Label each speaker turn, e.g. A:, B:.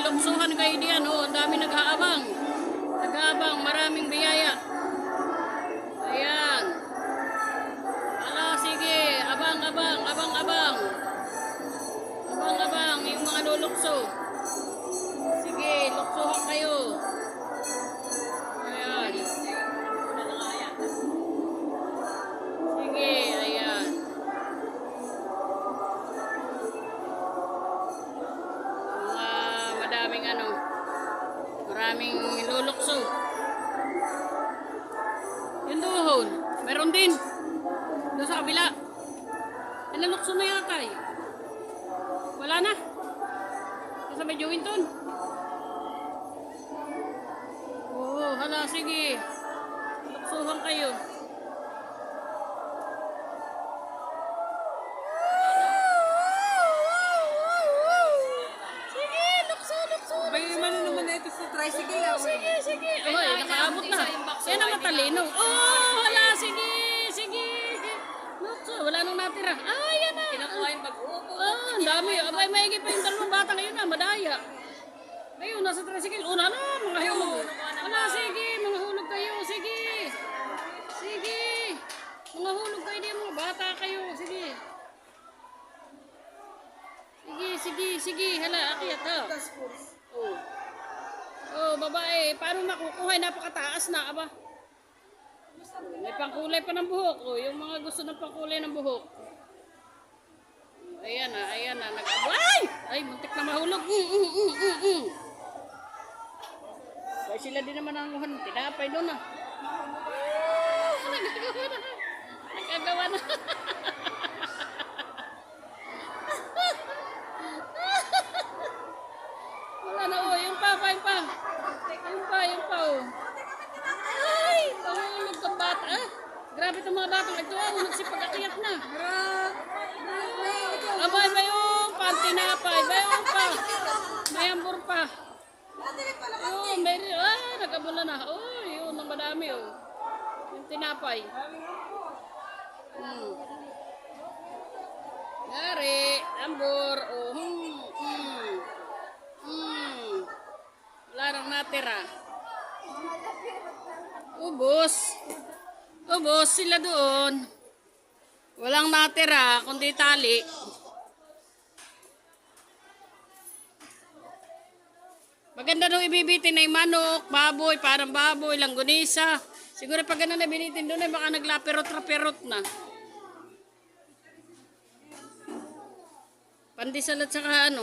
A: luksuhan kayo diyan. Oh, ang dami nag-aabang. Nag-aabang, maraming biyaya. Ayan. Ala, sige. Abang, abang, abang, abang. Abang, abang, yung mga lulukso. Sige, luksuhan kayo. Ayan. Sige, ayan. Madaming maraming lulukso. Yung duhon, meron din. Doon sa kabila. Nalukso na yata eh. Wala na. Sa medyo Winton. Oo, hala, sige. Luksuhan kayo.
B: Tricycle lang.
A: Sige, sige. Oy, nakaabot na. Yan ang matalino. Oh, wala. Sige, sige. Lukso, wala nang natira. Ah, yan na.
B: Kinakuha yung pag-uupo.
A: Ah, ang dami. Abay, maigi pa yung dalawang bata ngayon na. Madaya. Ayun, nasa tricycle. Una na, mga hulog. Wala, sige. Mga hulog kayo. Sige. Sige. Mga hulog kayo din. Mga bata kayo. Sige. Sige, sige, sige. Hala, akyat ha. Oh. Oh, babae, paano makukuha? Napakataas na, aba. May pangkulay pa ng buhok. Oh, yung mga gusto ng pangkulay ng buhok. Ayan na, ayan na. Ay! Ay, muntik na mahulog. Ay, sila din naman ang muhan. Tinapay doon ah. Nagagawa na. Nagagawa na. Wala na, oh. Yung pa, yung pa. Yung pa, oh. Ay, pangulog kang bata. Ah, grabe itong mga batang ito. Ah, nagsipag-akiyat na. Abay, bayong pa. Tinapay, bayong pa. Mayambor pa. Oh, may, nagabula na. Oh, yun, ang madami, oh. Yung tinapay. Ngari, ambor, oh. Wala nang natira. Ubos. Ubos sila doon. Walang natira, kundi tali. Maganda nung ibibitin na yung manok, baboy, parang baboy, langgunisa. Siguro pag ganun na binitin doon ay baka naglaperot-raperot na. Pandesal at saka